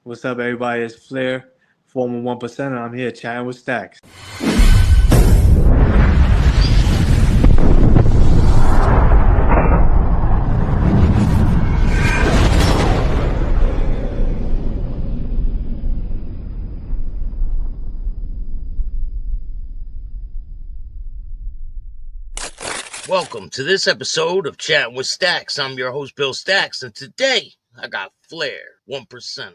What's up, everybody? It's Flair, former 1%, and I'm here chatting with Staxx. Welcome to this episode of Chatting with Staxx. I'm your host, Bill Staxx, and today I got Flair, 1%.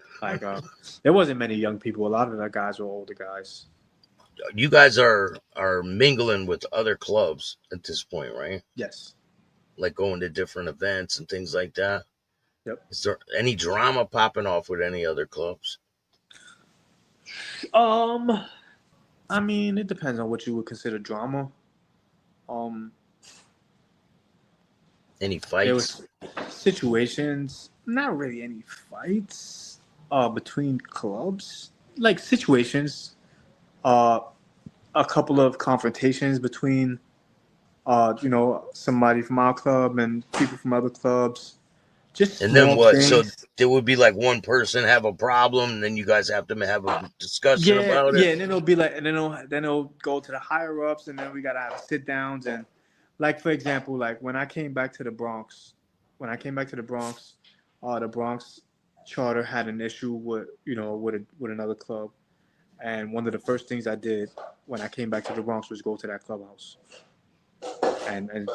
There wasn't many young people. A lot of the guys were older guys. You guys are mingling with other clubs at this point, right? Yes. Like going to different events and things like that? Yep. Is there any drama popping off with any other clubs? I mean, it depends on what you would consider drama. Any fights? There was situations, not really any fights between clubs. Like situations, a couple of confrontations between somebody from our club and people from other clubs. And then what? Things. So there would be like one person have a problem, and then you guys have to have a discussion about it. Yeah, and then it'll be like, and then it'll go to the higher ups, and then we gotta have sit downs. And like, for example, like when I came back to the Bronx, the Bronx charter had an issue with another club, and one of the first things I did when I came back to the Bronx was go to that clubhouse and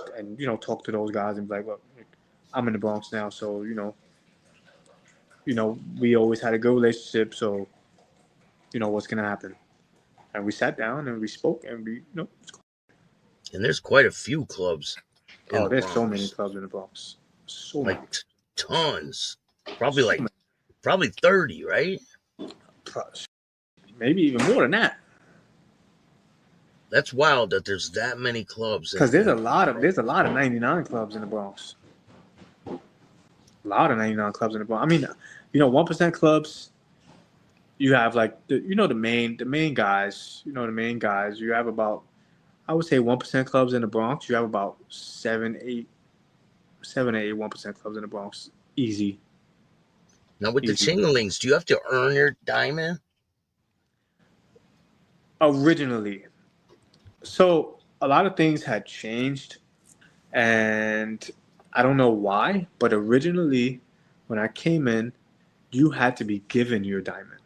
talk to those guys and be like, look, I'm in the Bronx now, so we always had a good relationship, so what's gonna happen? And we sat down and we spoke and we And there's quite a few clubs. There's Bronx. So many clubs in the Bronx. So like many. Tons. Probably 30, right? Maybe even more than that. That's wild that there's that many clubs. Because there's a lot of 99 clubs in the Bronx. A lot of 99 clubs in the Bronx. I mean, 1% clubs. You have like the main guys. The main guys. You have about, I would say, 1% clubs in the Bronx. You have about 7 or 8 1% clubs in the Bronx. Easy. Now with the Ching A Lings, do you have to earn your diamond? Originally. So a lot of things had changed, and I don't know why, but originally when I came in, you had to be given your diamond.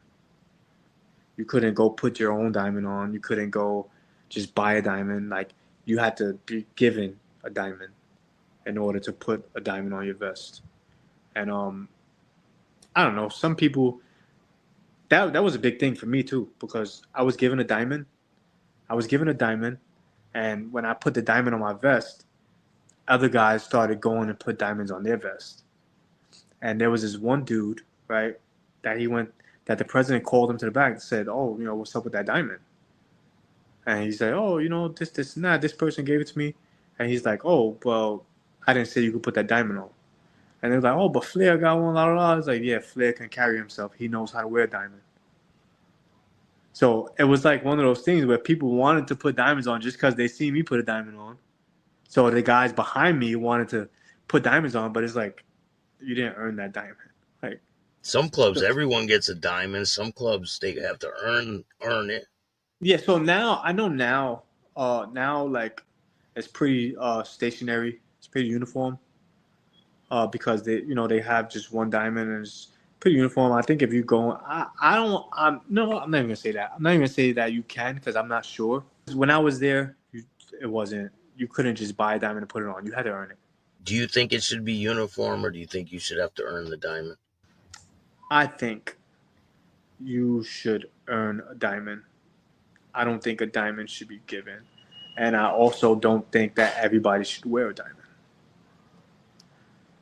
You couldn't go put your own diamond on. You couldn't go just buy a diamond. Like, you had to be given a diamond in order to put a diamond on your vest. And I don't know, some people, that was a big thing for me too, because I was given a diamond, and when I put the diamond on my vest, other guys started going and put diamonds on their vest. And there was this one dude, right, that the president called him to the back and said, oh, what's up with that diamond? And he said, oh, this person gave it to me. And he's like, oh, well, I didn't say you could put that diamond on. And they're like, oh, but Flair got one, la la la. It's like, yeah, Flair can carry himself. He knows how to wear a diamond. So it was like one of those things where people wanted to put diamonds on just because they see me put a diamond on. So the guys behind me wanted to put diamonds on, but it's like, you didn't earn that diamond. Like, some clubs, everyone gets a diamond. Some clubs, they have to earn it. Yeah, so now like it's pretty stationary. It's pretty uniform. Because they have just one diamond and it's pretty uniform. I think if you go, I'm not even gonna say that. I'm not even gonna say that you can, because I'm not sure. When I was there, you couldn't just buy a diamond and put it on. You had to earn it. Do you think it should be uniform, or do you think you should have to earn the diamond? I think you should earn a diamond. I don't think a diamond should be given, and I also don't think that everybody should wear a diamond.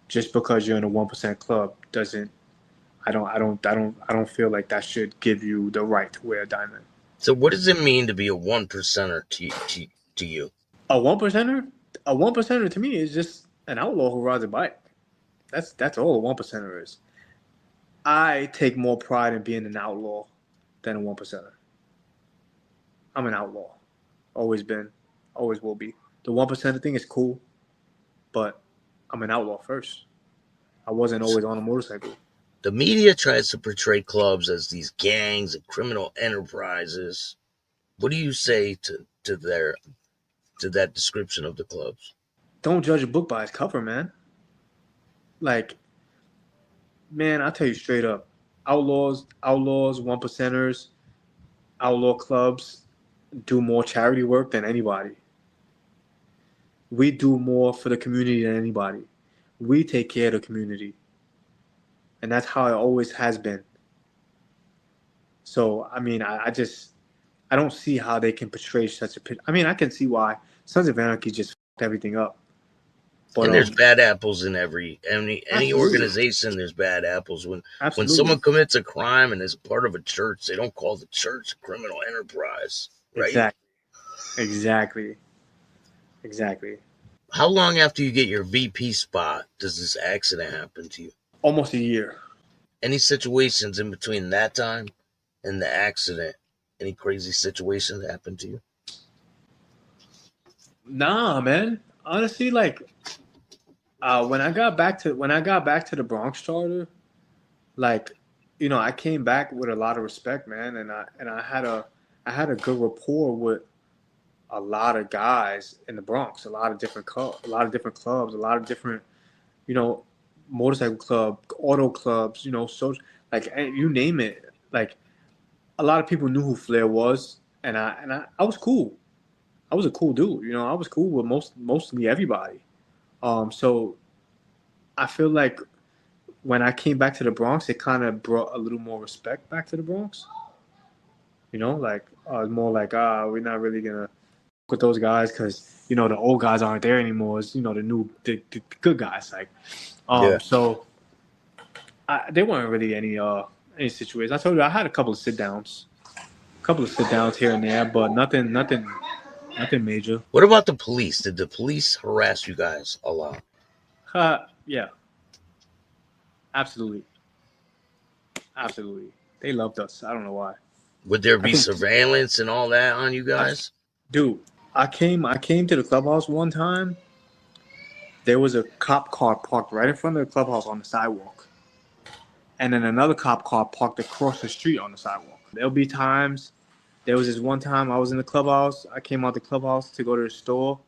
Just because you're in a 1% club doesn't. I don't feel like that should give you the right to wear a diamond. So what does it mean to be a 1%er to you? A 1%er? A 1%er to me is just an outlaw who rides a bike. That's all a 1%er is. I take more pride in being an outlaw than a 1%er. I'm an outlaw. Always been. Always will be. The 1%er thing is cool, but I'm an outlaw first. I wasn't always on a motorcycle. The media tries to portray clubs as these gangs and criminal enterprises. What do you say to that description of the clubs? Don't judge a book by its cover, man. Like, man, I'll tell you straight up. Outlaws, one percenters, outlaw clubs do more charity work than anybody. We do more for the community than anybody. We take care of the community. And that's how it always has been. So, I mean, I don't see how they can portray such a picture. I mean, I can see why Sons of Anarchy just fucked everything up. But And there's bad apples in any absolutely. organization. There's bad apples. When someone commits a crime and is part of a church, they don't call the church a criminal enterprise, right? Exactly. How long after you get your VP spot does this accident happen to you? Almost a year. Any situations in between that time and the accident? Any crazy situations that happened to you? Nah, man. Honestly, like when I got back to the Bronx charter, like, you know, I came back with a lot of respect, man, and I had a good rapport with a lot of guys in the Bronx, a lot of different clubs, a lot of different, you know, motorcycle club, auto clubs, you know, so like you name it, like a lot of people knew who Flair was, and I was cool. I was a cool dude, you know. I was cool with mostly everybody. So I feel like when I came back to the Bronx, it kind of brought a little more respect back to the Bronx. You know, like more like we're not really gonna with those guys because you know the old guys aren't there anymore. It's, you know, the good guys. Like, so there weren't really any situations. I told you I had a couple of sit downs here and there, but nothing major. What about the police? Did the police harass you guys a lot? Yeah, absolutely. They loved us. I don't know why. Would there be surveillance and all that on you guys? Dude, I came to the clubhouse one time. There was a cop car parked right in front of the clubhouse on the sidewalk. And then another cop car parked across the street on the sidewalk. There'll be times. There was this one time I was in the clubhouse. I came out the clubhouse to go to the store.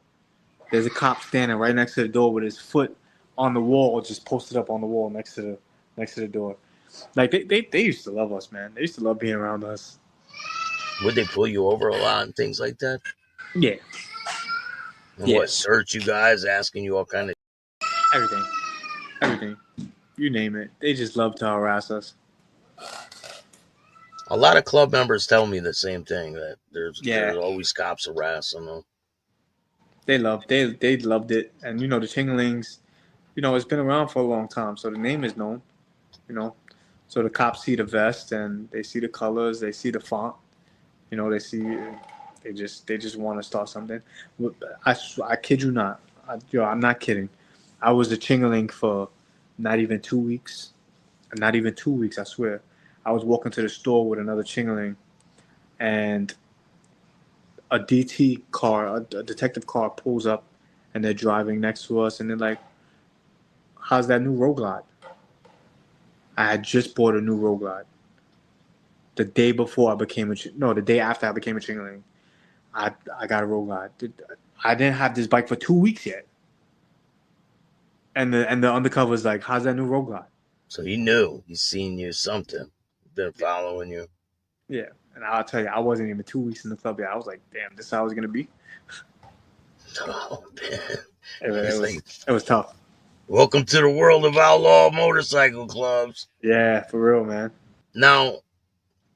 There's a cop standing right next to the door with his foot on the wall, just posted up on the wall next to the door. Like they used to love us, man. They used to love being around us. Would they pull you over a lot and things like that? Yeah. And what, search you guys, asking you all kind of everything. You name it. They just love to harass us. A lot of club members tell me the same thing, that there's always cops harassing them. They loved it. And you know, the Ching A Lings, you know, it's been around for a long time, so the name is known, you know. So the cops see the vest and they see the colors, they see the font, you know, they just want to start something. I kid you not. I'm not kidding. I was a Ching A Ling for not even 2 weeks. Not even 2 weeks, I swear. I was walking to the store with another Ching A Ling, and a DT car, a detective car, pulls up, and they're driving next to us, and they're like, "How's that new Road Glide?" I had just bought a new Road Glide. The day after I became a Ching A Ling, I got a Road Glide. I didn't have this bike for 2 weeks yet, and the undercover's like, "How's that new Road Glide?" So he knew. He's seen you something. Been following you. Yeah, and I'll tell you, I wasn't even 2 weeks in the club yet. I was like, "Damn, this is how I was gonna be." Oh man, it was tough. Welcome to the world of outlaw motorcycle clubs. Yeah, for real, man. Now,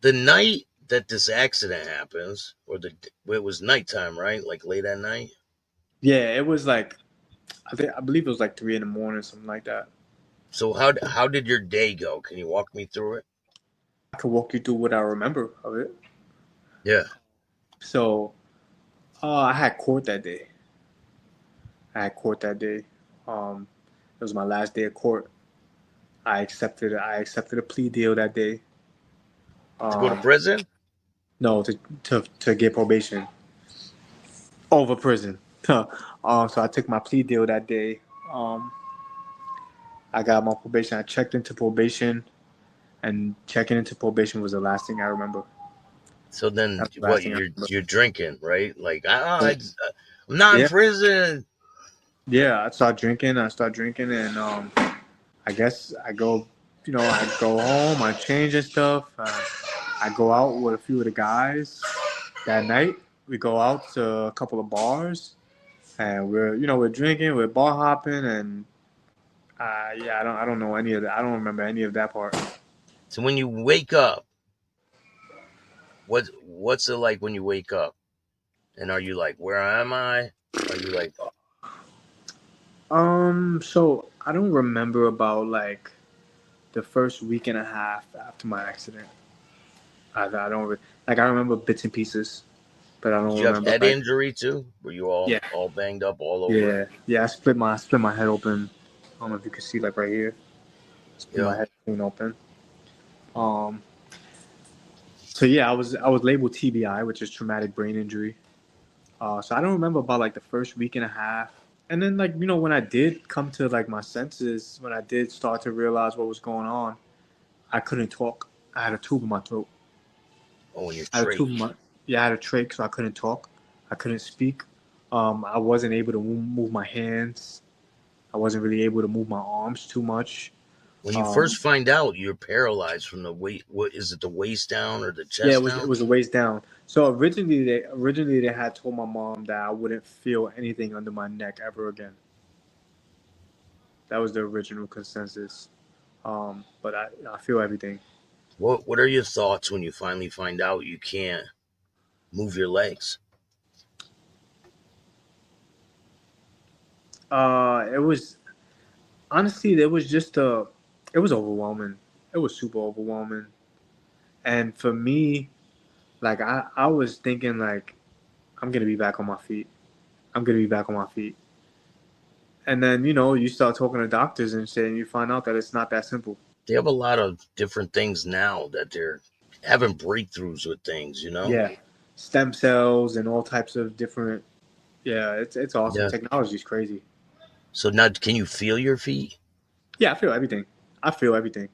the night that this accident happens, it was nighttime, right? Like late at night. Yeah, it was like, I believe it was like 3 a.m, something like that. So how did your day go? Can you walk me through it? I could walk you through what I remember of it. Yeah. So, I had court that day. It was my last day of court. I accepted a plea deal that day. To go to prison? No, to get probation over prison. So I took my plea deal that day. I got my probation. I checked into probation. and checking into probation was the last thing I remember. So then, That's the last what thing I you're drinking, right? Like, remember. I'm not in Yeah, prison. yeah. I start drinking. And I guess I go, I go home. I change and stuff. I go out with a few of the guys that night. We go out to a couple of bars, and we're drinking, we're bar hopping, and yeah, I don't know any of that. I don't remember any of that part. So when you wake up, what's it like when you wake up? And are you like, where am I? Are you like, So I don't remember about like the first week and a half after my accident. I don't like. I remember bits and pieces, but I did don't you have remember head like. injury too? Were you Yeah, all banged up all over? yeah. I split my head open. I don't know if you can see like right here. Split my Yeah. head clean open. Um. So yeah, I was labeled TBI, which is traumatic brain injury. So I don't remember about like the first week and a half, and then like when I did come to like my senses, when I did start to realize what was going on, I couldn't talk. I had a tube in my throat. Oh, and your I had a trach. tube in my Yeah, I had a trach, so I couldn't talk. I couldn't speak. I wasn't able to move my hands. I wasn't really able to move my arms too much. When you first Um, find out you're paralyzed from the weight, what is it, the waist down or the yeah, it chest was it down? was a waist down. So originally they had told my mom that I wouldn't feel anything under my neck ever again. That was the original consensus. But I feel everything. What are your thoughts when you finally find out you can't move your legs? It was honestly, it was overwhelming. It was super overwhelming. And for me, like I was thinking like I'm gonna be back on my feet. I'm gonna be back on my feet. And then you start talking to doctors and shit, and you find out that it's not that simple. They have a lot of different things now that they're having breakthroughs with things, you know? Yeah, stem cells and all types of different. Yeah, it's awesome. Yeah. Technology's crazy. So now, can you feel your feet? Yeah, I feel everything. I feel everything.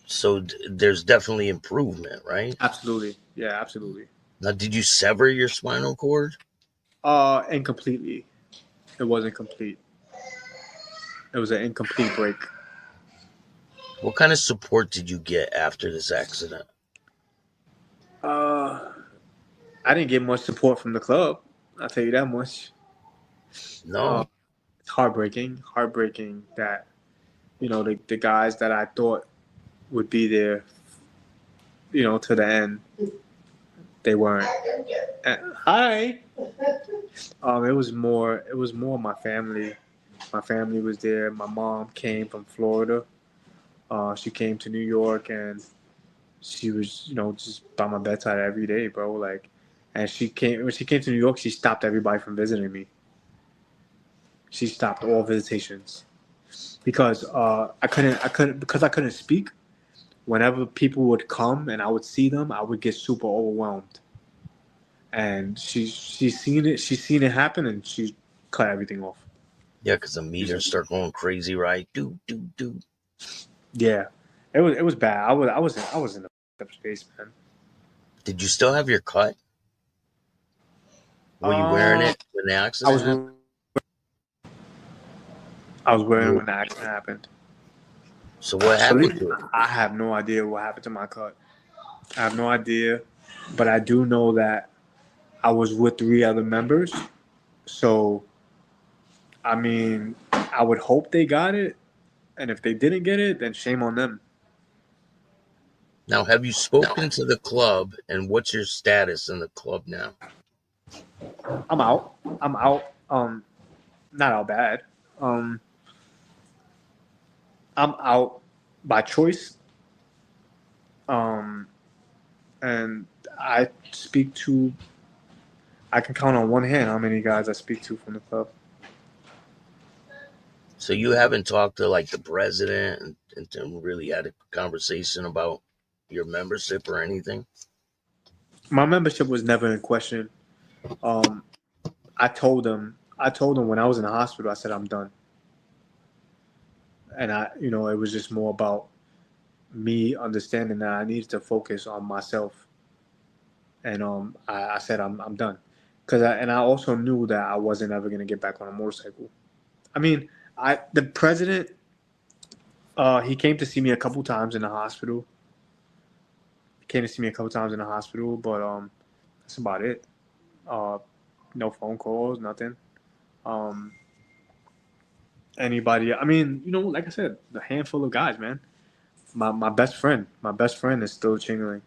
So there's definitely improvement, right? Absolutely. Yeah, absolutely. Now, did you sever your spinal cord? Incompletely. It wasn't complete. It was an incomplete break. What kind of support did you get after this accident? Uh, I didn't get much support from the club. I'll tell you that much. Uh, No. it's heartbreaking that the guys that I thought would be there, to the end, they weren't. Hi. It was more my family. My family was there. My mom came from Florida. She came to New York, and she was, just by my bedside every day, bro. Like, and when she came to New York, she stopped everybody from visiting me. She stopped all visitations because I couldn't speak. Whenever people would come and I would see them, I would get super overwhelmed. And she's seen it happen, and she cut everything off. Yeah, because the meters start going crazy, right? Do, do, do. Yeah, it was bad. I was in a space, man. Did you still have your cut? Were you wearing Uh, it when the I accident was happened? I was wearing it You, when the accident happened. so what So happened to it? I have no idea what happened to my cut. I have no idea, but I do know that I was with three other members. So I mean, I would hope they got it, and if they didn't get it, then shame on them. Now, have you spoken to the club, and what's your status in the club now? I'm out. I'm out. Not out bad. Um, I'm out by choice. Um, and I speak to. I can count on one hand how many guys I speak to from the club. So you haven't talked to like the president and really had a conversation about your membership or anything? My membership was never in question. Um, I told them when I was in the hospital, I said I'm done. And it was just more about me understanding that I needed to focus on myself, and I said I'm done, and I also knew that I wasn't ever gonna get back on a motorcycle. I mean, the president, he came to see me a couple times in the hospital. He came to see me a couple times in the hospital, but that's about it. Uh, no phone calls, nothing. Um, anybody? I mean, like I said, the handful of guys, man. My best friend is still Ching A Lings,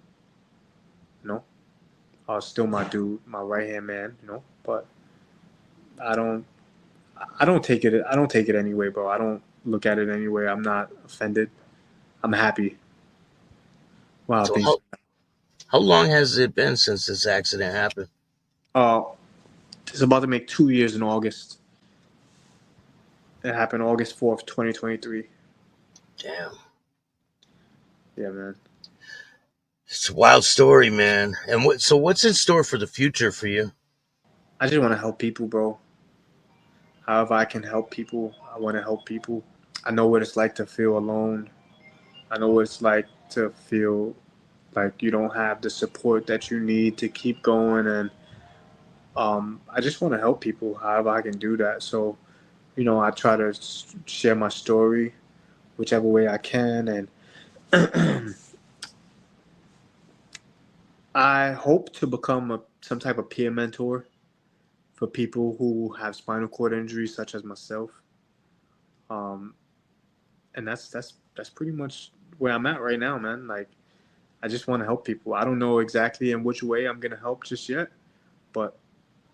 you know. Still my dude, my right hand man, But I don't, I don't take it. I don't take it anyway, bro. I don't look at it anyway. I'm not offended. I'm happy. Wow, So things. how long has it been since this accident happened? Uh, it's about to make 2 years in August. It happened August 4th, 2023. Damn. Yeah, man. It's a wild story, man. And what's in store for the future for you? I just want to help people, bro. However I can help people, I want to help people. I know what it's like to feel alone. I know what it's like to feel like you don't have the support that you need to keep going, and I just want to help people however I can do that. So, I try to share my story whichever way I can, and I hope to become some type of peer mentor for people who have spinal cord injuries, such as myself. Um, and that's pretty much where I'm at right now, man. Like, I just want to help people. I don't know exactly in which way I'm gonna help just yet, but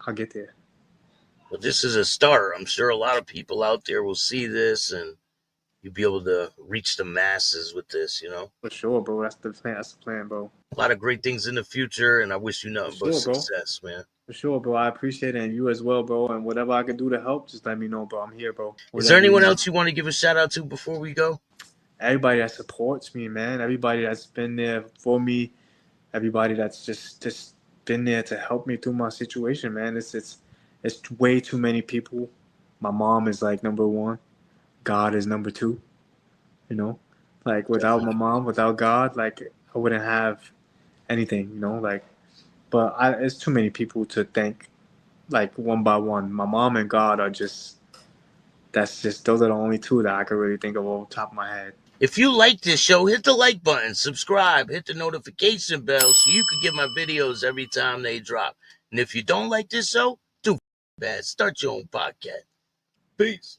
I'll get there. Well, this is a start. I'm sure a lot of people out there will see this and you'll be able to reach the masses with this. For sure, bro. That's the plan. That's the plan, bro. A lot of great things in the future, and I wish you For nothing but sure, bro. success, man. For sure, bro. I appreciate it, and you as well, bro. And whatever I can do to help, just let me know, bro. I'm here, bro. Is there Whatever you anyone need. else you want to give a shout out to before we go? Everybody that supports me, man. Everybody that's been there for me. Everybody that's just been there to help me through my situation, man. It's way too many people. My mom is like number one. God is number two. You know, like without my Definitely. mom, without God, like I wouldn't have anything. Like, but it's too many people to thank. Like one by one, my mom and God are just. That's just those are the only two that I could really think of off the top of my head. If you like this show, hit the like button, subscribe, hit the notification bell so you can get my videos every time they drop. And if you don't like this show, do bad. Start your own podcast. Peace.